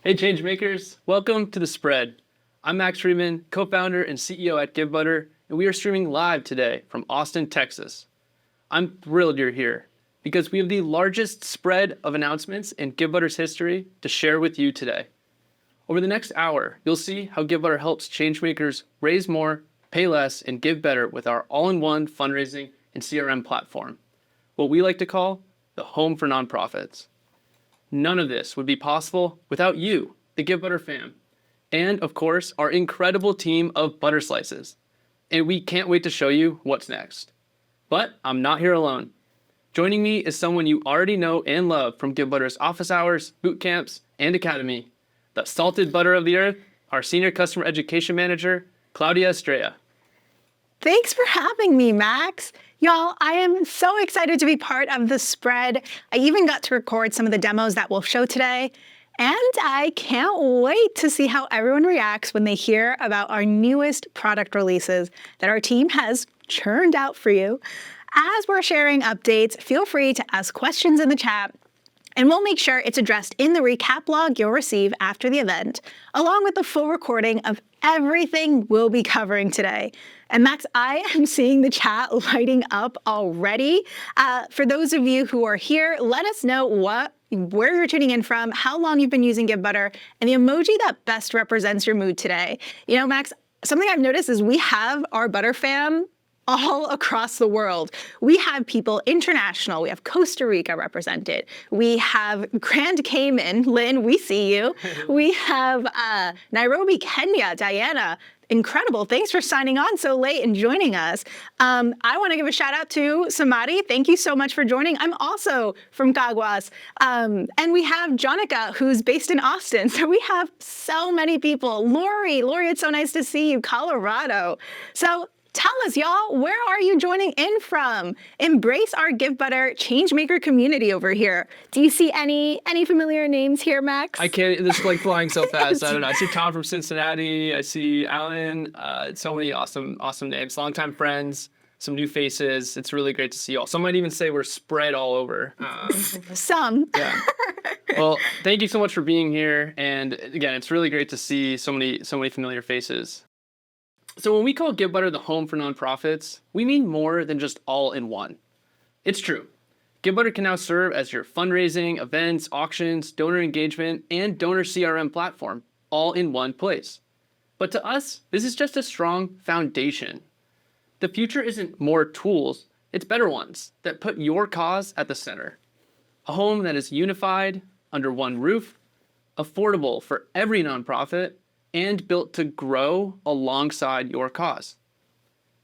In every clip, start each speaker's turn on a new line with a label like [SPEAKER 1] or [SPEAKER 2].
[SPEAKER 1] Hey Changemakers, welcome to The Spread. I'm Max Freeman, co-founder and CEO at Givebutter, and we are streaming live today from Austin, Texas. I'm thrilled you're here because we have the largest spread of announcements in Givebutter's history to share with you today. Over the next hour, you'll see how Givebutter helps changemakers raise more, pay less, and give better with our all-in-one fundraising and CRM platform, what we like to call the home for nonprofits. None of this would be possible without you, the Givebutter fam, and of course, our incredible team of butter slices. And we can't wait to show you what's next. But I'm not here alone. Joining me is someone you already know and love from Givebutter's office hours, boot camps, and academy, the salted butter of the earth, our senior customer education manager, Claudia Estrella.
[SPEAKER 2] Thanks for having me, Max. Y'all, I am so excited to be part of the spread. I even got to record some of the demos that we'll show today. And I can't wait to see how everyone reacts when they hear about our newest product releases that our team has churned out for you. As we're sharing updates, feel free to ask questions in the chat, and we'll make sure it's addressed in the recap log you'll receive after the event, along with the full recording of everything we'll be covering today. And Max, I am seeing the chat lighting up already. For those of you who are here, let us know where you're tuning in from, how long you've been using Givebutter, and the emoji that best represents your mood today. You know, Max, something I've noticed is we have our Butter fam all across the world. We have people international. We have Costa Rica represented. We have Grand Cayman. Lynn, we see you. We have Nairobi, Kenya. Diana, incredible. Thanks for signing on so late and joining us. I want to give a shout out to Samadi. Thank you so much for joining. I'm also from Caguas. And we have Jonica, who's based in Austin. So we have so many people. Lori, it's so nice to see you. Colorado. So tell us, y'all, where are you joining in from? Embrace our Givebutter changemaker community over here. Do you see any familiar names here, Max?
[SPEAKER 1] I can't, this is like flying so fast. I don't know. I see Tom from Cincinnati. I see Alan. So many awesome names. Longtime friends, some new faces. It's really great to see you all. Some might even say we're spread all over.
[SPEAKER 2] Some.
[SPEAKER 1] Yeah. Well, thank you so much for being here. And again, it's really great to see so many familiar faces. So when we call Givebutter the home for nonprofits, we mean more than just all-in-one. It's true. Givebutter can now serve as your fundraising, events, auctions, donor engagement, and donor CRM platform, all in one place. But to us, this is just a strong foundation. The future isn't more tools, it's better ones that put your cause at the center. A home that is unified, under one roof, affordable for every nonprofit, and built to grow alongside your cause.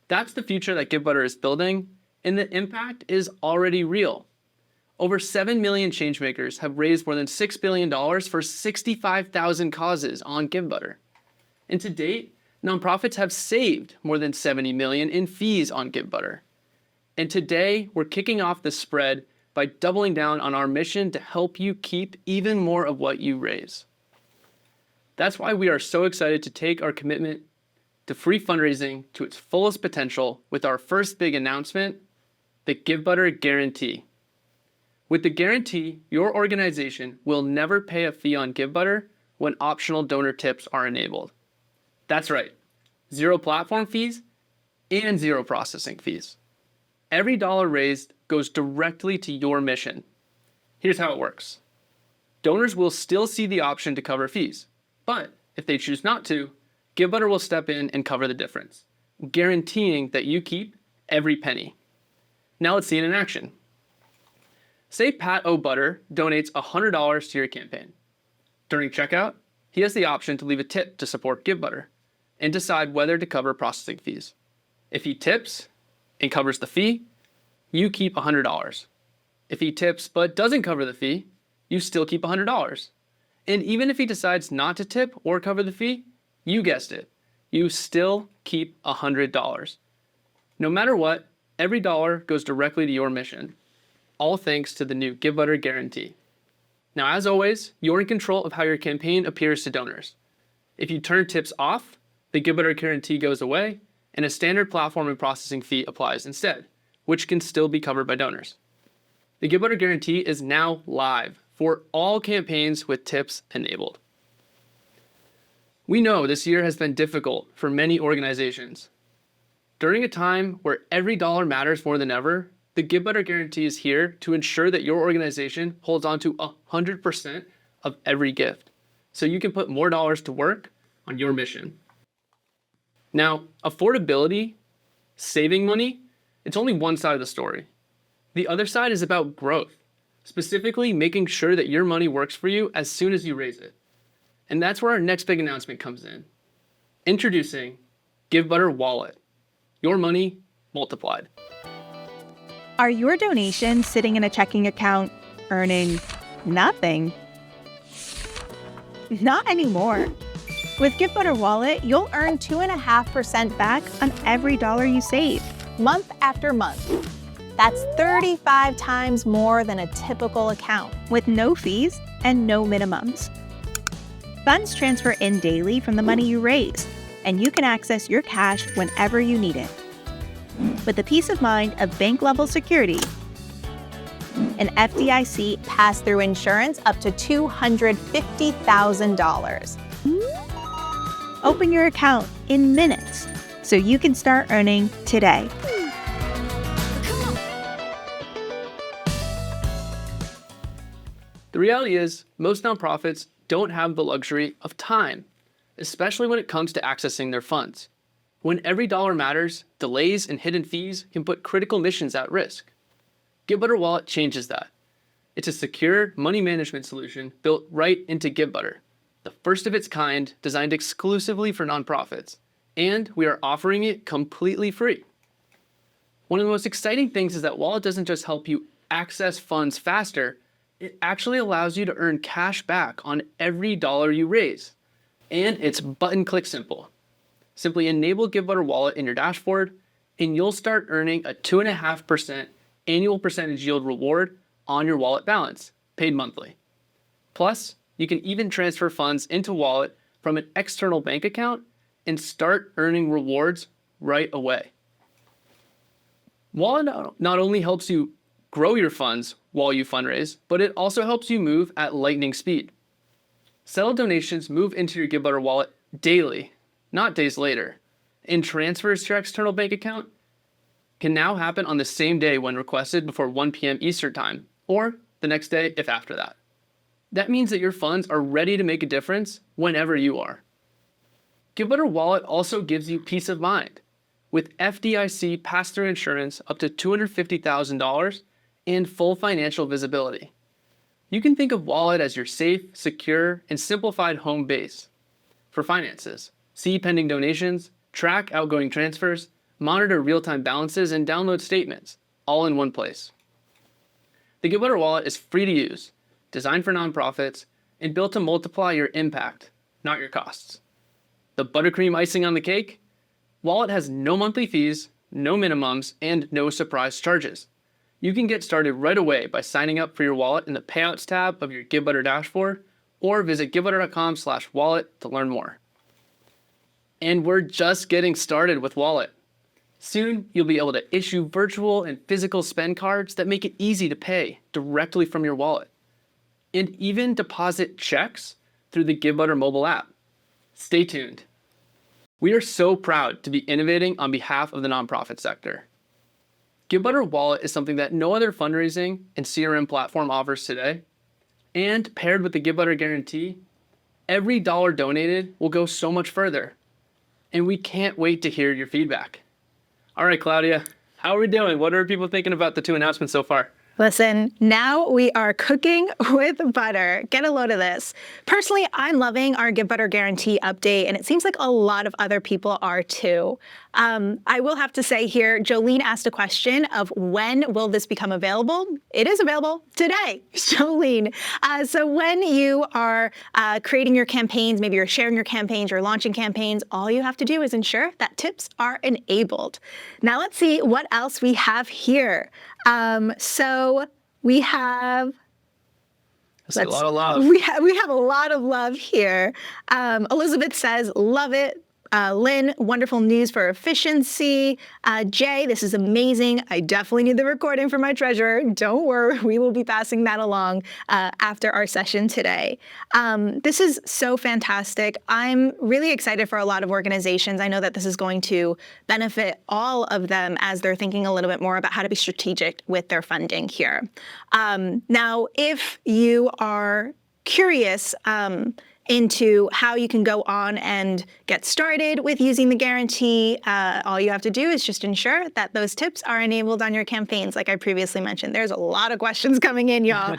[SPEAKER 1] That's the future that Givebutter is building, and the impact is already real. Over 7 million changemakers have raised more than $6 billion for 65,000 causes on Givebutter. And to date, nonprofits have saved more than $70 million in fees on Givebutter. And today, we're kicking off the spread by doubling down on our mission to help you keep even more of what you raise. That's why we are so excited to take our commitment to free fundraising to its fullest potential with our first big announcement, the Givebutter Guarantee. With the guarantee, your organization will never pay a fee on Givebutter when optional donor tips are enabled. That's right, 0 platform fees and 0 processing fees. Every dollar raised goes directly to your mission. Here's how it works. Donors will still see the option to cover fees. But if they choose not to, Givebutter will step in and cover the difference, guaranteeing that you keep every penny. Now let's see it in action. Say Pat O'Butter donates $100 to your campaign. During checkout, he has the option to leave a tip to support Givebutter and decide whether to cover processing fees. If he tips and covers the fee, you keep $100. If he tips but doesn't cover the fee, you still keep $100. And even if he decides not to tip or cover the fee, you guessed it, you still keep $100. No matter what, every dollar goes directly to your mission, all thanks to the new Givebutter Guarantee. Now, as always, you're in control of how your campaign appears to donors. If you turn tips off, the Givebutter Guarantee goes away, and a standard platform and processing fee applies instead, which can still be covered by donors. The Givebutter Guarantee is now live for all campaigns with tips enabled. We know this year has been difficult for many organizations. During a time where every dollar matters more than ever, the Givebutter Guarantee is here to ensure that your organization holds on to 100% of every gift, so you can put more dollars to work on your mission. Now, affordability, saving money, it's only one side of the story. The other side is about growth, specifically making sure that your money works for you as soon as you raise it. And that's where our next big announcement comes in. Introducing Givebutter Wallet, your money multiplied.
[SPEAKER 3] Are your donations sitting in a checking account earning nothing? Not anymore. With Givebutter Wallet, you'll earn 2.5% back on every dollar you save,
[SPEAKER 2] Month after month. That's 35 times more than a typical account.
[SPEAKER 3] with no fees and no minimums. Funds transfer in daily from the money you raise, and you can access your cash whenever you need it. With the peace of mind of bank-level security
[SPEAKER 2] An FDIC pass-through insurance up to $250,000.
[SPEAKER 3] Open your account in minutes so you can start earning today.
[SPEAKER 1] The reality is, most nonprofits don't have the luxury of time, especially when it comes to accessing their funds. When every dollar matters, delays and hidden fees can put critical missions at risk. Givebutter Wallet changes that. It's a secure money management solution built right into Givebutter, the first of its kind designed exclusively for nonprofits, and we are offering it completely free. One of the most exciting things is that Wallet doesn't just help you access funds faster, it actually allows you to earn cash back on every dollar you raise. And it's button-click simple. Simply enable Givebutter Wallet in your dashboard, and you'll start earning a 2.5% annual percentage yield reward on your wallet balance, paid monthly. Plus, you can even transfer funds into Wallet from an external bank account and start earning rewards right away. Wallet not only helps you grow your funds while you fundraise, but it also helps you move at lightning speed. Settled donations move into your Givebutter Wallet daily, not days later, and transfers to your external bank account can now happen on the same day when requested before 1 p.m. Eastern Time, or the next day if after that. That means that your funds are ready to make a difference whenever you are. Givebutter Wallet also gives you peace of mind with FDIC pass-through insurance up to $250,000 and full financial visibility. You can think of Wallet as your safe, secure, and simplified home base for finances. See pending donations, track outgoing transfers, monitor real-time balances, and download statements, all in one place. The Givebutter Wallet is free to use, designed for nonprofits, and built to multiply your impact, not your costs. The buttercream icing on the cake? Wallet has no monthly fees, no minimums, and no surprise charges. You can get started right away by signing up for your wallet in the Payouts tab of your Givebutter dashboard, or visit givebutter.com/wallet to learn more. And we're just getting started with Wallet. Soon, you'll be able to issue virtual and physical spend cards that make it easy to pay directly from your wallet, and even deposit checks through the Givebutter mobile app. Stay tuned. We are so proud to be innovating on behalf of the nonprofit sector. Givebutter Wallet is something that no other fundraising and CRM platform offers today, and paired with the Givebutter Guarantee, every dollar donated will go so much further. And we can't wait to hear your feedback. All right, Claudia, how are we doing? What are people thinking about the two announcements so far?
[SPEAKER 2] Listen, now we are cooking with butter. Get a load of this. Personally, I'm loving our Givebutter Guarantee update, and it seems like a lot of other people are too. I will have to say here, Jolene asked a question of when will this become available? It is available today, Jolene. So when you are creating your campaigns, maybe you're sharing your campaigns, you're launching campaigns, all you have to do is ensure that tips are enabled. Now let's see what else we have here. So we have
[SPEAKER 1] That's a lot of love.
[SPEAKER 2] we have a lot of love here. Elizabeth says, love it. Lynn, wonderful news for efficiency. Jay, this is amazing. I definitely need the recording for my treasurer. Don't worry, we will be passing that along after our session today. This is so fantastic. I'm really excited for a lot of organizations. I know that this is going to benefit all of them as they're thinking a little bit more about how to be strategic with their funding here. Now, if you are curious into how you can go on and get started with using the guarantee, all you have to do is just ensure that those tips are enabled on your campaigns, like I previously mentioned. There's a lot of questions coming in, y'all.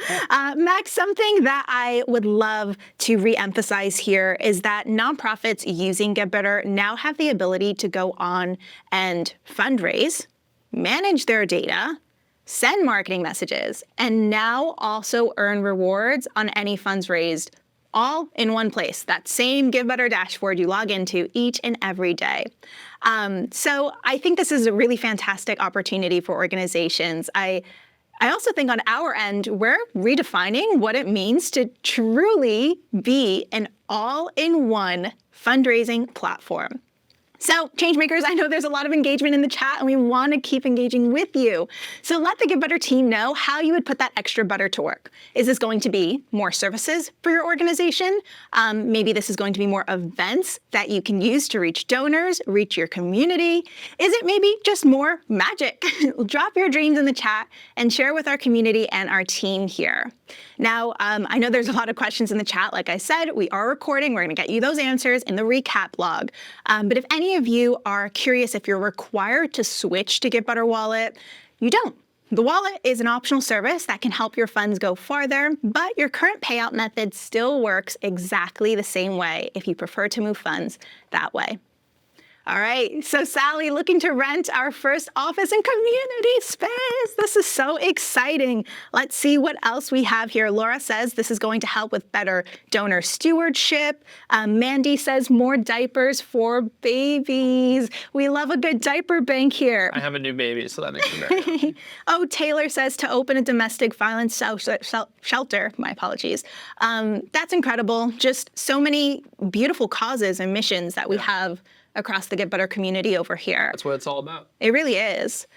[SPEAKER 2] Max, something that I would love to reemphasize here is that nonprofits using Givebutter now have the ability to go on and fundraise, manage their data, send marketing messages, and now also earn rewards on any funds raised, all in one place. That same Givebutter dashboard you log into each and every day. So I think this is a really fantastic opportunity for organizations. I also think on our end, we're redefining what it means to truly be an all-in-one fundraising platform. So, changemakers, I know there's a lot of engagement in the chat, and we want to keep engaging with you. So let the Givebutter team know how you would put that extra butter to work. Is this going to be more services for your organization? Maybe this is going to be more events that you can use to reach donors, reach your community. Is it maybe just more magic? Drop your dreams in the chat and share with our community and our team here. Now, I know there's a lot of questions in the chat. Like I said, we are recording. We're going to get you those answers in the recap log. But if any of you are curious if you're required to switch to Givebutter Wallet, you don't. The wallet is an optional service that can help your funds go farther, but your current payout method still works exactly the same way if you prefer to move funds that way. All right, so Sally, looking to rent our first office and community space. This is so exciting. Let's see what else we have here. Laura says this is going to help with better donor stewardship. Mandy says more diapers for babies. We love a good diaper bank here.
[SPEAKER 1] I have a new baby, so that makes me very happy.
[SPEAKER 2] Oh, Taylor says to open a domestic violence shelter. My apologies. That's incredible. Just so many beautiful causes and missions that we have across the Givebutter community over here.
[SPEAKER 1] That's what it's all about.
[SPEAKER 2] It really is.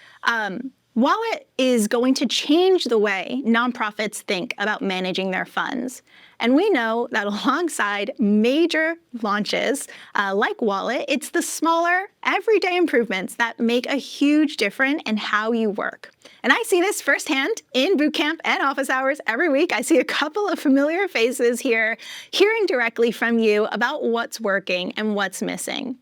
[SPEAKER 2] Wallet is going to change the way nonprofits think about managing their funds. And we know that alongside major launches like Wallet, it's the smaller, everyday improvements that make a huge difference in how you work. And I see this firsthand in bootcamp and office hours every week. I see a couple of familiar faces here, hearing directly from you about what's working and what's missing.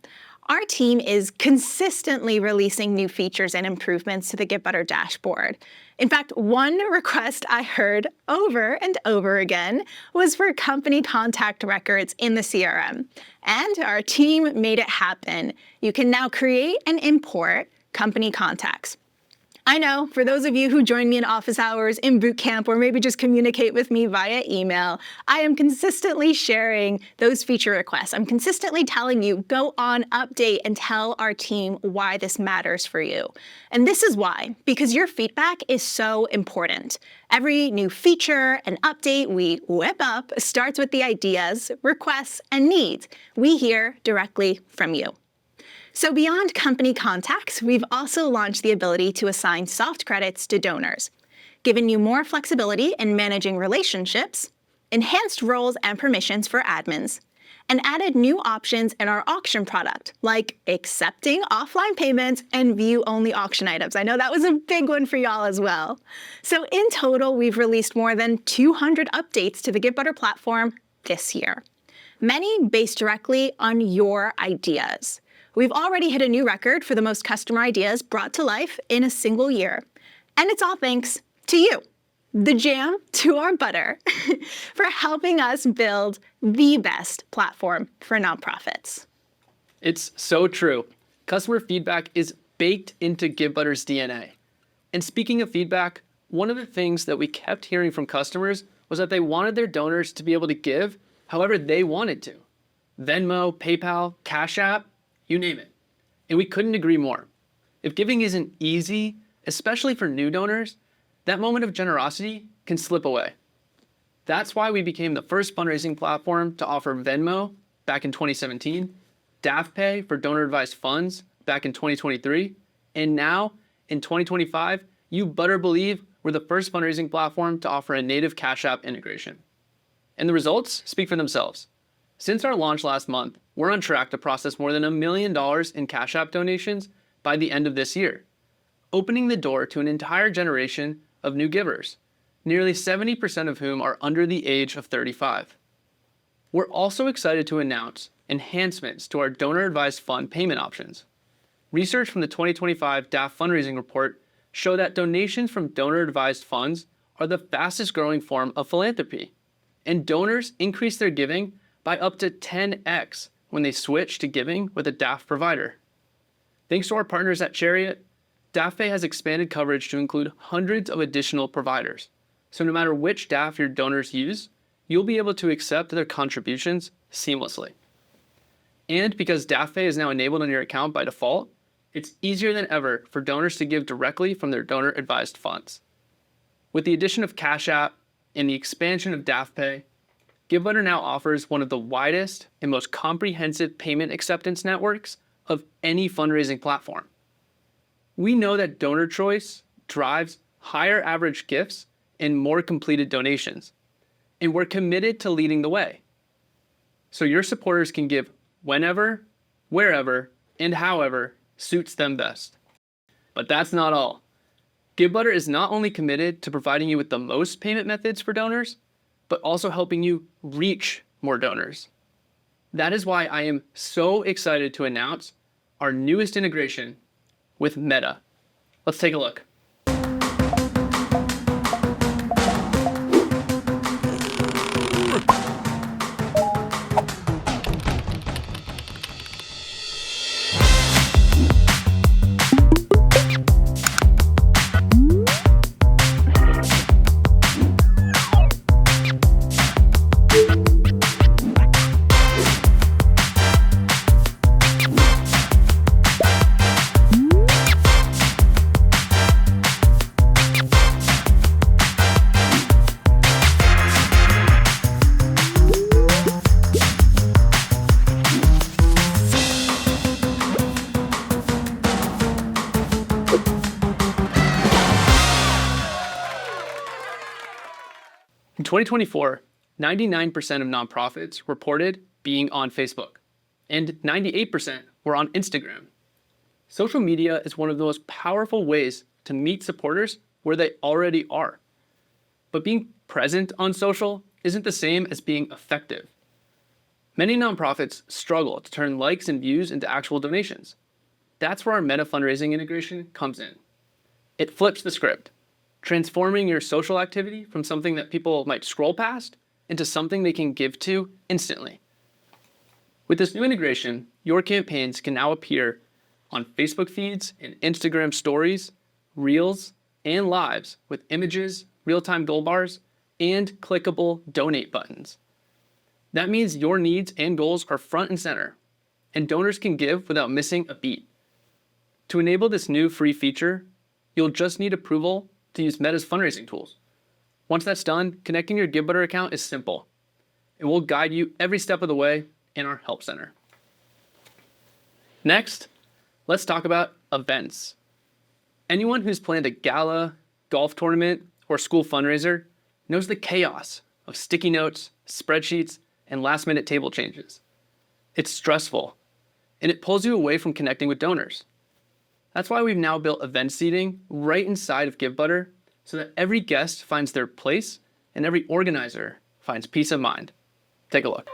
[SPEAKER 2] Our team is consistently releasing new features and improvements to the Givebutter dashboard. In fact, one request I heard over and over again was for company contact records in the CRM. And our team made it happen. You can now create and import company contacts. I know, for those of you who join me in office hours, in boot camp, or maybe just communicate with me via email, I am consistently sharing those feature requests. I'm consistently telling you, go on, update, and tell our team why this matters for you. And this is why, because your feedback is so important. Every new feature and update we whip up starts with the ideas, requests, and needs we hear directly from you. So beyond company contacts, we've also launched the ability to assign soft credits to donors, giving you more flexibility in managing relationships, enhanced roles and permissions for admins, and added new options in our auction product, like accepting offline payments and view-only auction items. I know that was a big one for y'all as well. So in total, we've released more than 200 updates to the Givebutter platform this year, many based directly on your ideas. We've already hit a new record for the most customer ideas brought to life in a single year. And it's all thanks to you, the jam to our butter, for helping us build the best platform for nonprofits.
[SPEAKER 1] It's so true. Customer feedback is baked into Givebutter's DNA. And speaking of feedback, one of the things that we kept hearing from customers was that they wanted their donors to be able to give however they wanted to. Venmo, PayPal, CashApp, you name it. And we couldn't agree more. If giving isn't easy, especially for new donors, that moment of generosity can slip away. That's why we became the first fundraising platform to offer Venmo back in 2017, DAFpay for donor-advised funds back in 2023, and now, in 2025, you better believe we're the first fundraising platform to offer a native CashApp integration. And the results speak for themselves. Since our launch last month, we're on track to process more than $1 million in CashApp donations by the end of this year, opening the door to an entire generation of new givers, nearly 70% of whom are under the age of 35. We're also excited to announce enhancements to our donor-advised fund payment options. Research from the 2025 DAF fundraising report show that donations from donor-advised funds are the fastest growing form of philanthropy, and donors increase their giving by up to 10x when they switch to giving with a DAF provider. Thanks to our partners at Chariot, DAFpay has expanded coverage to include hundreds of additional providers. So no matter which DAF your donors use, you'll be able to accept their contributions seamlessly. And because DAFpay is now enabled on your account by default, it's easier than ever for donors to give directly from their donor-advised funds. With the addition of CashApp and the expansion of DAFpay, Givebutter now offers one of the widest and most comprehensive payment acceptance networks of any fundraising platform. We know that donor choice drives higher average gifts and more completed donations, and we're committed to leading the way. So your supporters can give whenever, wherever, and however suits them best. But that's not all. Givebutter is not only committed to providing you with the most payment methods for donors, but also helping you reach more donors. That is why I am so excited to announce our newest integration with Meta. Let's take a look. In 2024, 99% of nonprofits reported being on Facebook, and 98% were on Instagram. Social media is one of the most powerful ways to meet supporters where they already are. But being present on social isn't the same as being effective. Many nonprofits struggle to turn likes and views into actual donations. That's where our Meta fundraising integration comes in. It flips the script, transforming your social activity from something that people might scroll past into something they can give to instantly. With this new integration, your campaigns can now appear on Facebook feeds and Instagram stories, Reels, and Lives with images, real-time goal bars, and clickable donate buttons. That means your needs and goals are front and center, and donors can give without missing a beat. To enable this new free feature, you'll just need approval to use Meta's fundraising tools. Once that's done, connecting your Givebutter account is simple. It will guide you every step of the way in our Help Center. Next, let's talk about events. Anyone who's planned a gala, golf tournament, or school fundraiser knows the chaos of sticky notes, spreadsheets, and last-minute table changes. It's stressful, and it pulls you away from connecting with donors. That's why we've now built event seating right inside of Givebutter so that every guest finds their place and every organizer finds peace of mind. Take a look.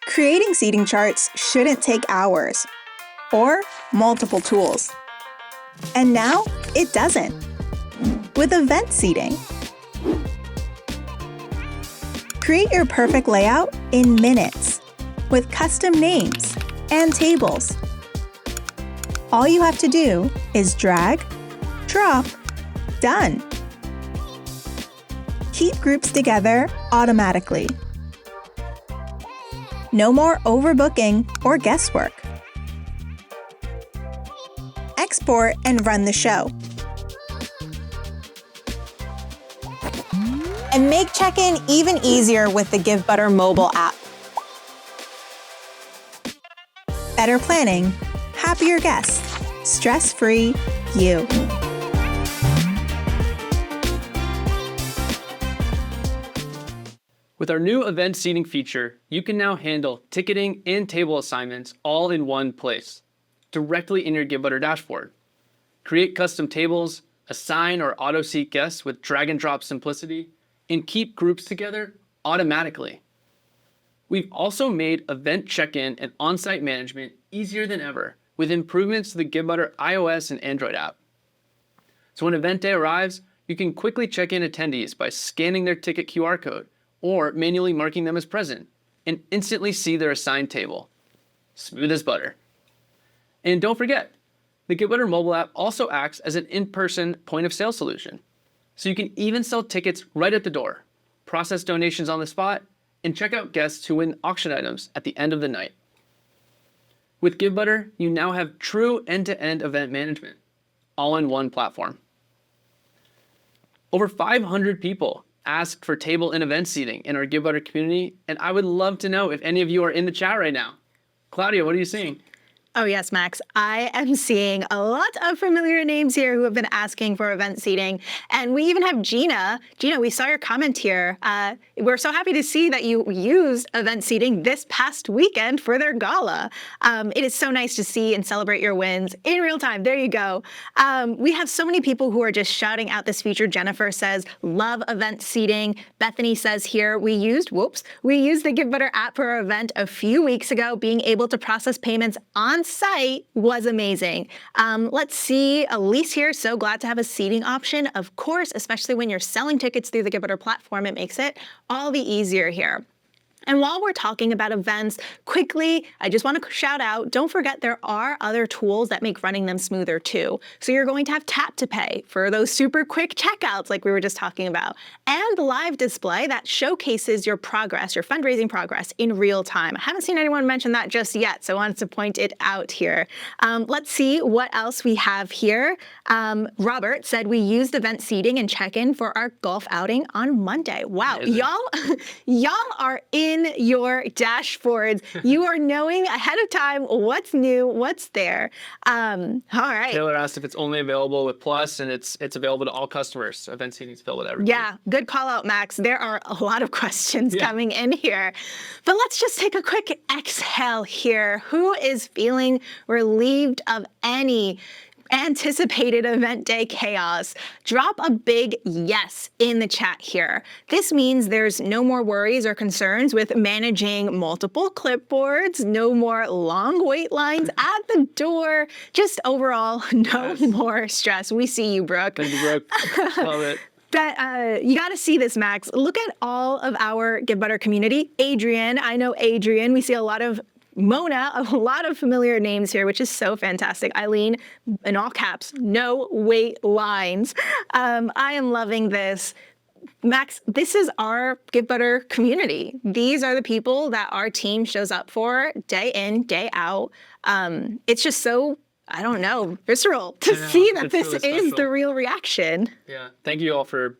[SPEAKER 3] Creating seating charts shouldn't take hours or multiple tools. And now it doesn't. With event seating. Create your perfect layout in minutes with custom names and tables. All you have to do is drag, drop, done. Keep groups together automatically. No more overbooking or guesswork. Export and run the show.
[SPEAKER 2] And make check-in even easier with the Givebutter mobile app.
[SPEAKER 3] better planning, happier guests, stress-free you.
[SPEAKER 1] With our new event seating feature, you can now handle ticketing and table assignments all in one place, directly in your Givebutter dashboard. Create custom tables, assign or auto-seat guests with drag-and-drop simplicity, and keep groups together automatically. We've also made event check-in and on-site management easier than ever with improvements to the Givebutter iOS and Android app. So when event day arrives, you can quickly check in attendees by scanning their ticket QR code or manually marking them as present, and instantly see their assigned table. Smooth as butter. And don't forget, the Givebutter mobile app also acts as an in-person point-of-sale solution. So you can even sell tickets right at the door, process donations on the spot, and check out guests who win auction items at the end of the night. With Givebutter, you now have true end-to-end event management, all in one platform. Over 500 people asked for table and event seating in our Givebutter community, and I would love to know if any of you are in the chat right now. Claudia, what are you seeing?
[SPEAKER 2] Oh yes, Max. I am seeing a lot of familiar names here who have been asking for event seating. And we even have Gina. Gina, we saw your comment here. We're so happy to see that you used event seating this past weekend for their gala. It is so nice to see and celebrate your wins in real time. There you go. We have so many people who are just shouting out this feature. Jennifer says, love event seating. Bethany says here, we used the Givebutter app for our event a few weeks ago. Being able to process payments on site was amazing. Let's see, Elise here, so glad to have a seating option. Of course, especially when you're selling tickets through the Givebutter platform, it makes it all the easier here. And while we're talking about events, quickly, I just want to shout out, don't forget there are other tools that make running them smoother too. So you're going to have Tap to Pay for those super quick checkouts like we were just talking about, and live display that showcases your progress, your fundraising progress in real time. I haven't seen anyone mention that just yet, so I wanted to point it out here. Let's see what else we have here. Robert said we used event seating and check-in for our golf outing on Monday. Wow, y'all are in your dashboards. You are knowing ahead of time what's new, what's there. All right.
[SPEAKER 1] Taylor asked if it's only available with Plus, and it's available to all customers. So event seating is available to everybody.
[SPEAKER 2] Yeah, good call out, Max. There are a lot of questions coming in here. But let's just take a quick exhale here. Who is feeling relieved of any anticipated event day chaos? Drop a big yes in the chat here. This means there's no more worries or concerns with managing multiple clipboards, no more long wait lines at the door, just overall no more stress. We see you, Brooke.
[SPEAKER 1] Thank you, Brooke. Love it.
[SPEAKER 2] You got to see this, Max. Look at all of our Givebutter community. Adrian, I know Adrian. We see a lot of Mona, a lot of familiar names here, which is so fantastic. Eileen, in all caps, no wait lines. I am loving this. Max, this is our Givebutter community. These are the people that our team shows up for day in, day out. It's just so, I don't know, visceral to see that this really is the real reaction.
[SPEAKER 1] Yeah, thank you all for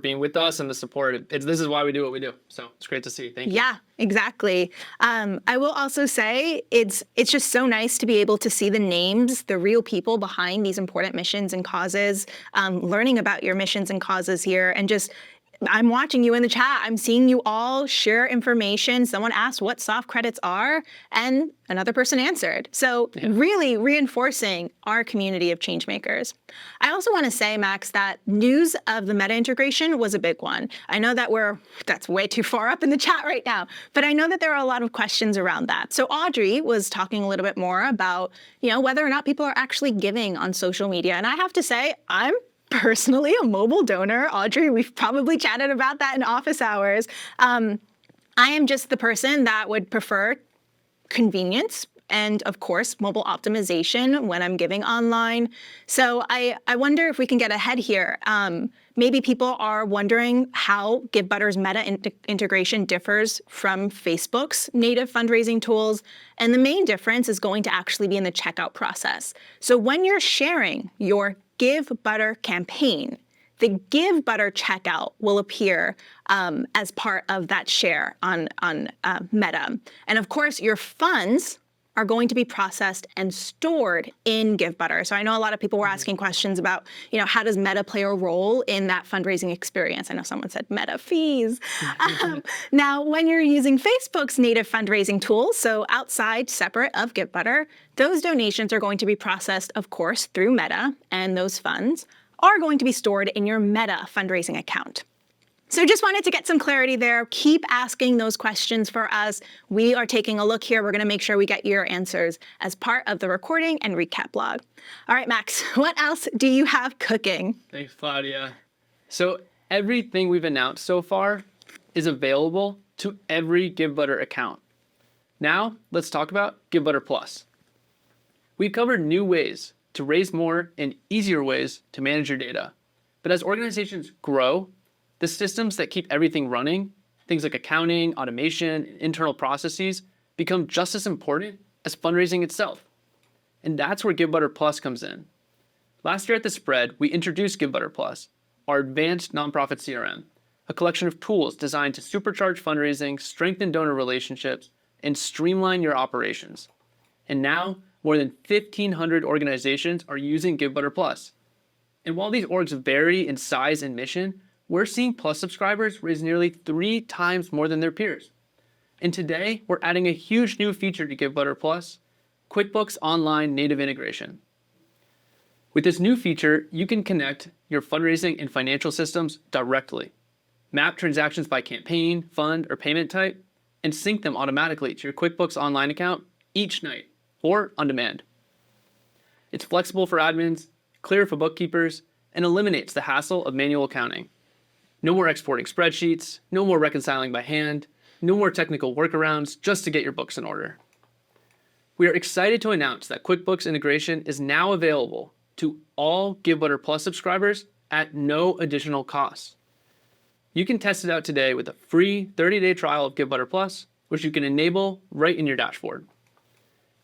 [SPEAKER 1] being with us and the support. This is why we do what we do. So it's great to see. Thank you.
[SPEAKER 2] Yeah, exactly. I will also say it's just so nice to be able to see the names, the real people behind these important missions and causes, learning about your missions and causes here, and just I'm watching you in the chat. I'm seeing you all share information. Someone asked what soft credits are, and another person answered. So really reinforcing our community of change makers. I also want to say, Max, that news of the Meta integration was a big one. I know that that's way too far up in the chat right now, but I know that there are a lot of questions around that. So Audrey was talking a little bit more about, whether or not people are actually giving on social media. And I have to say, I'm personally a mobile donor. Audrey, we've probably chatted about that in office hours. I am just the person that would prefer convenience and, of course, mobile optimization when I'm giving online. So I wonder if we can get ahead here. Maybe people are wondering how Givebutter's Meta integration differs from Facebook's native fundraising tools. And the main difference is going to actually be in the checkout process. So when you're sharing your Givebutter campaign, the Givebutter checkout will appear as part of that share on Meta. And of course, your funds are going to be processed and stored in Givebutter. So I know a lot of people were asking questions about, how does Meta play a role in that fundraising experience? I know someone said Meta fees. Now, when you're using Facebook's native fundraising tools, so outside, separate of Givebutter, those donations are going to be processed, of course, through Meta, and those funds are going to be stored in your Meta fundraising account. So just wanted to get some clarity there. Keep asking those questions for us. We are taking a look here. We're going to make sure we get your answers as part of the recording and recap log. All right, Max, what else do you have cooking?
[SPEAKER 1] Thanks, Claudia. So everything we've announced so far is available to every Givebutter account. Now, let's talk about Givebutter Plus. We've covered new ways to raise more and easier ways to manage your data. But as organizations grow, the systems that keep everything running, things like accounting, automation, and internal processes, become just as important as fundraising itself. And that's where Givebutter Plus comes in. Last year at the Spread, we introduced Givebutter Plus, our advanced nonprofit CRM, a collection of tools designed to supercharge fundraising, strengthen donor relationships, and streamline your operations. And now, more than 1,500 organizations are using Givebutter Plus. And while these orgs vary in size and mission, we're seeing Plus subscribers raise nearly 3 times more than their peers. And today, we're adding a huge new feature to Givebutter Plus, Quickbooks Online Native Integration. With this new feature, you can connect your fundraising and financial systems directly, map transactions by campaign, fund, or payment type, and sync them automatically to your Quickbooks Online account each night, or on demand. It's flexible for admins, clear for bookkeepers, and eliminates the hassle of manual accounting. No more exporting spreadsheets, no more reconciling by hand, no more technical workarounds just to get your books in order. We are excited to announce that QuickBooks integration is now available to all Givebutter Plus subscribers at no additional cost. You can test it out today with a free 30-day trial of Givebutter Plus, which you can enable right in your dashboard.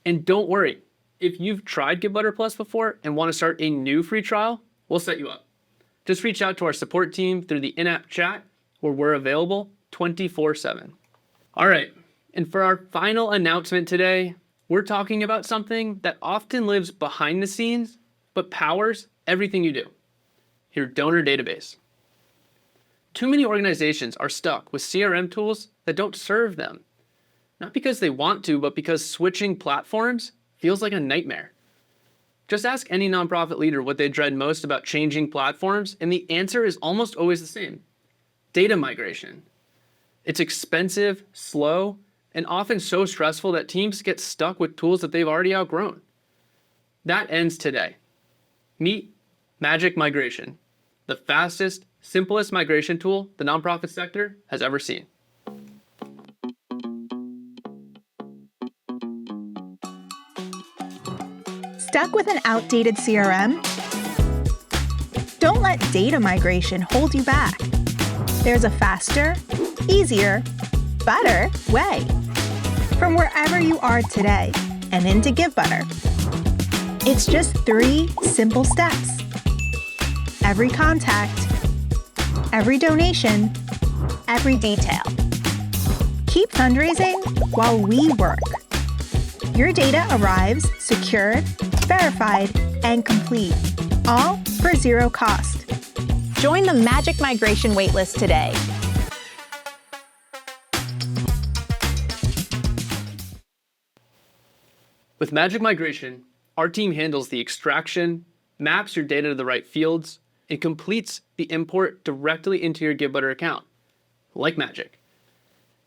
[SPEAKER 1] And don't worry, if you've tried Givebutter Plus before and want to start a new free trial, we'll set you up. Just reach out to our support team through the in-app chat where we're available 24/7. All right, and for our final announcement today, we're talking about something that often lives behind the scenes but powers everything you do, your donor database. Too many organizations are stuck with CRM tools that don't serve them. Not because they want to, but because switching platforms feels like a nightmare. Just ask any nonprofit leader what they dread most about changing platforms, and the answer is almost always the same: data migration. It's expensive, slow, and often so stressful that teams get stuck with tools that they've already outgrown. That ends today. Meet Magic Migration, the fastest, simplest migration tool the nonprofit sector has ever seen.
[SPEAKER 3] Stuck with an outdated CRM? Don't let data migration hold you back. There's a faster, easier, better way. From wherever you are today and into Givebutter. It's just 3 simple steps. Every contact, every donation, every detail. Keep fundraising while we work. Your data arrives secured, verified, and complete, all for 0 cost.
[SPEAKER 2] Join the Magic Migration waitlist today.
[SPEAKER 1] With Magic Migration, our team handles the extraction, maps your data to the right fields, and completes the import directly into your Givebutter account, like magic.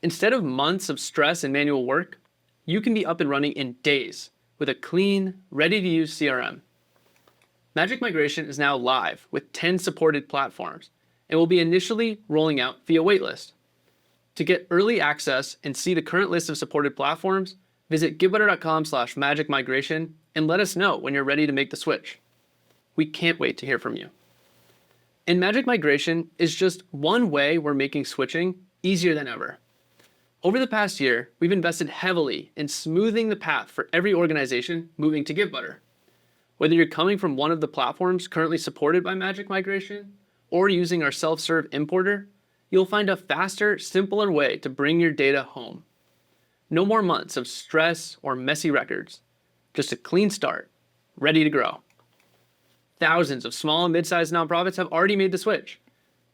[SPEAKER 1] Instead of months of stress and manual work, you can be up and running in days with a clean, ready-to-use CRM. Magic Migration is now live with 10 supported platforms and will be initially rolling out via waitlist. To get early access and see the current list of supported platforms, visit givebutter.com/magicmigration and let us know when you're ready to make the switch. We can't wait to hear from you. And Magic Migration is just one way we're making switching easier than ever. Over the past year, we've invested heavily in smoothing the path for every organization moving to Givebutter. Whether you're coming from one of the platforms currently supported by Magic Migration or using our self-serve importer, you'll find a faster, simpler way to bring your data home. No more months of stress or messy records. Just a clean start, ready to grow. Thousands of small and mid-sized nonprofits have already made the switch,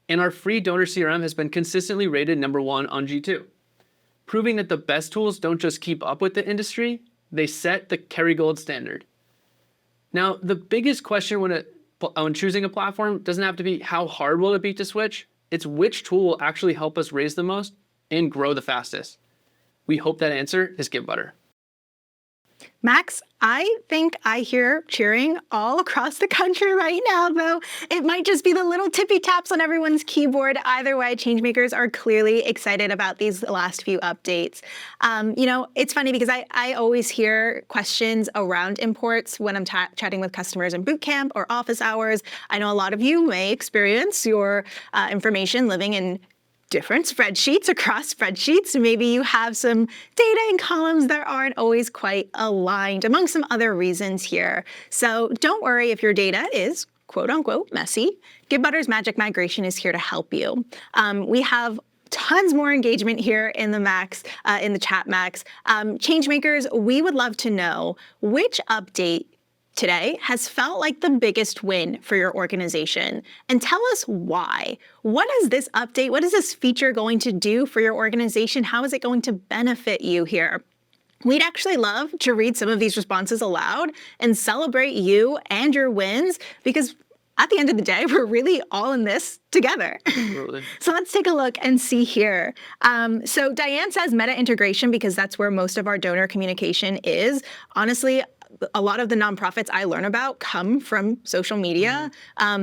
[SPEAKER 1] and our free donor CRM has been consistently rated #1 on G2, proving that the best tools don't just keep up with the industry, they set the Kerrygold standard. Now, the biggest question when choosing a platform doesn't have to be how hard will it be to switch, it's which tool will actually help us raise the most and grow the fastest. We hope that answer is Givebutter.
[SPEAKER 2] Max, I think I hear cheering all across the country right now, though. It might just be the little tippy taps on everyone's keyboard. Either way, changemakers are clearly excited about these last few updates. It's funny because I always hear questions around imports when I'm chatting with customers in bootcamp or office hours. I know a lot of you may experience your information living in different spreadsheets across spreadsheets. Maybe you have some data in columns that aren't always quite aligned, among some other reasons here. So don't worry if your data is quote unquote messy. Givebutter's Magic Migration is here to help you. We have tons more engagement here in the chat, Max. Changemakers, we would love to know which update today has felt like the biggest win for your organization. And tell us why. What is this update? What is this feature going to do for your organization? How is it going to benefit you here? We'd actually love to read some of these responses aloud and celebrate you and your wins, because at the end of the day, we're really all in this together.
[SPEAKER 1] Absolutely.
[SPEAKER 2] So let's take a look and see here. So Diane says meta integration because that's where most of our donor communication is. Honestly, a lot of the nonprofits I learn about come from social media.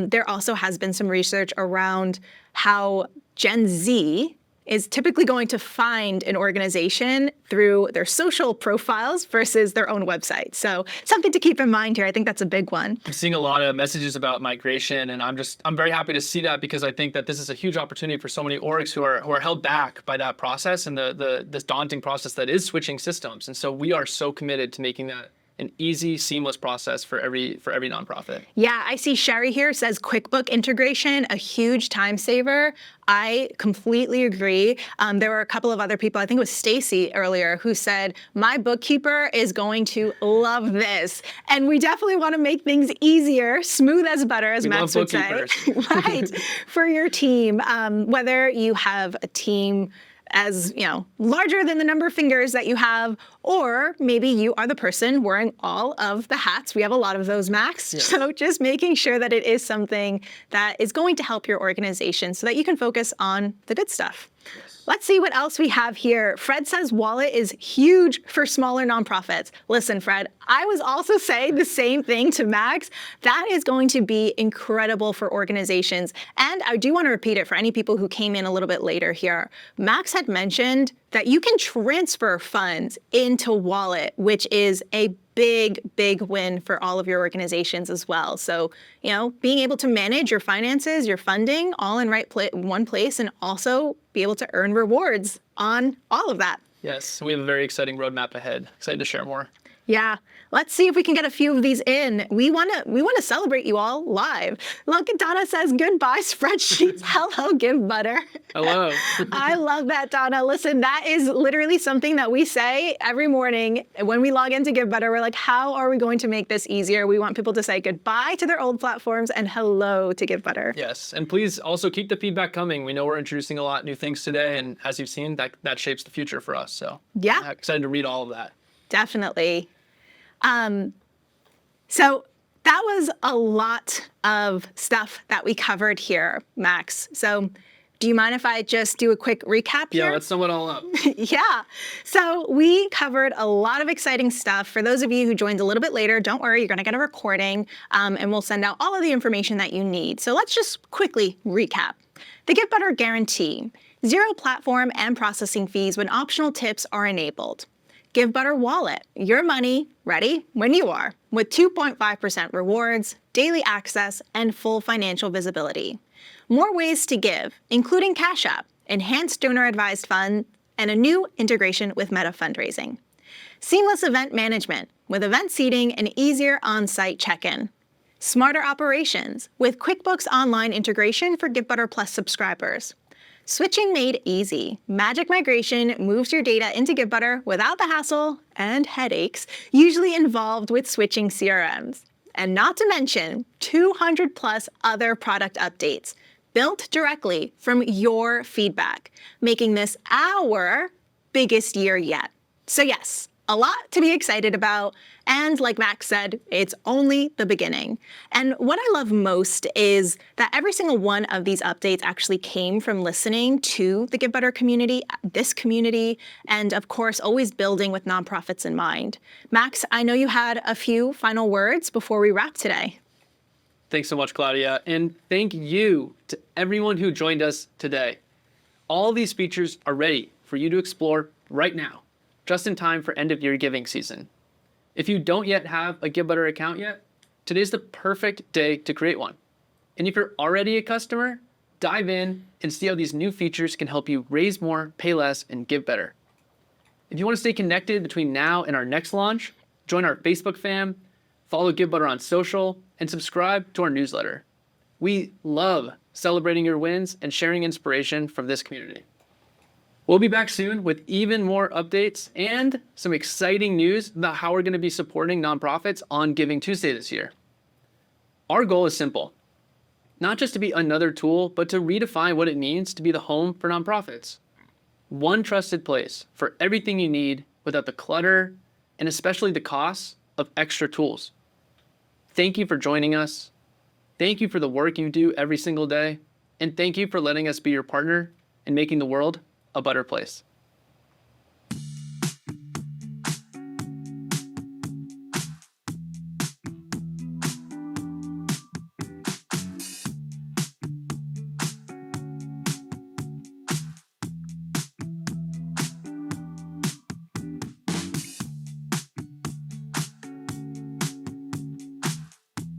[SPEAKER 2] There also has been some research around how Gen Z is typically going to find an organization through their social profiles versus their own website. So something to keep in mind here. I think that's a big one.
[SPEAKER 4] I'm seeing a lot of messages about migration, and I'm very happy to see that, because I think that this is a huge opportunity for so many orgs who are held back by that process and this daunting process that is switching systems. And so we are so committed to making that an easy, seamless process for every nonprofit.
[SPEAKER 2] Yeah, I see Sherry here says QuickBook integration, a huge time saver. I completely agree. There were a couple of other people, I think it was Stacy earlier, who said, my bookkeeper is going to love this. And we definitely want to make things easier, smooth as butter, as Max would say. Right, for your team. Whether you have a team as, larger than the number of fingers that you have, or maybe you are the person wearing all of the hats. We have a lot of those, Max. Yeah. So just making sure that it is something that is going to help your organization so that you can focus on the good stuff. Yes. Let's see what else we have here. Fred says Wallet is huge for smaller nonprofits. Listen, Fred, I was also saying the same thing to Max. That is going to be incredible for organizations. And I do want to repeat it for any people who came in a little bit later here. Max had mentioned that you can transfer funds into Wallet, which is a big, big win for all of your organizations as well. So, being able to manage your finances, your funding, all in one place, and also be able to earn rewards on all of that.
[SPEAKER 4] Yes, we have a very exciting roadmap ahead. Excited to share more.
[SPEAKER 2] Yeah. Let's see if we can get a few of these in. We want to celebrate you all live. Look, Donna says, goodbye spreadsheets. Hello, Givebutter.
[SPEAKER 1] Hello.
[SPEAKER 2] I love that, Donna. Listen, that is literally something that we say every morning when we log into Givebutter. We're like, how are we going to make this easier? We want people to say goodbye to their old platforms and hello to Givebutter.
[SPEAKER 4] Yes, and please also keep the feedback coming. We know we're introducing a lot of new things today, and as you've seen, that shapes the future for us. So
[SPEAKER 2] yeah,
[SPEAKER 4] I'm excited to read all of that.
[SPEAKER 2] Definitely. So that was a lot of stuff that we covered here, Max. So do you mind if I just do a quick recap here?
[SPEAKER 1] Yeah, let's sum it all up.
[SPEAKER 2] Yeah. So we covered a lot of exciting stuff. For those of you who joined a little bit later, don't worry, you're going to get a recording, and we'll send out all of the information that you need. So let's just quickly recap. The Givebutter Guarantee, 0 platform and processing fees when optional tips are enabled. Givebutter Wallet, your money ready when you are, with 2.5% rewards, daily access, and full financial visibility. More ways to give, including CashApp, enhanced donor-advised fund, and a new integration with Meta fundraising. Seamless event management, with event seating and easier on-site check-in. Smarter operations, with QuickBooks Online integration for Givebutter Plus subscribers. Switching made easy. Magic Migration moves your data into Givebutter without the hassle and headaches usually involved with switching CRMs. And not to mention 200 plus other product updates built directly from your feedback, making this our biggest year yet. So yes, a lot to be excited about. And like Max said, it's only the beginning. And what I love most is that every single one of these updates actually came from listening to the Givebutter community, this community, and of course, always building with nonprofits in mind. Max, I know you had a few final words before we wrap today.
[SPEAKER 1] Thanks so much, Claudia. And thank you to everyone who joined us today. All these features are ready for you to explore right now, just in time for end of year giving season. If you don't yet have a Givebutter account yet, today's the perfect day to create one. And if you're already a customer, dive in and see how these new features can help you raise more, pay less, and give better. If you want to stay connected between now and our next launch, join our Facebook fam, follow Givebutter on social, and subscribe to our newsletter. We love celebrating your wins and sharing inspiration from this community. We'll be back soon with even more updates and some exciting news about how we're going to be supporting nonprofits on Giving Tuesday this year. Our goal is simple, not just to be another tool, but to redefine what it means to be the home for nonprofits. One trusted place for everything you need without the clutter and especially the costs of extra tools. Thank you for joining us. Thank you for the work you do every single day. And thank you for letting us be your partner in making the world a better place.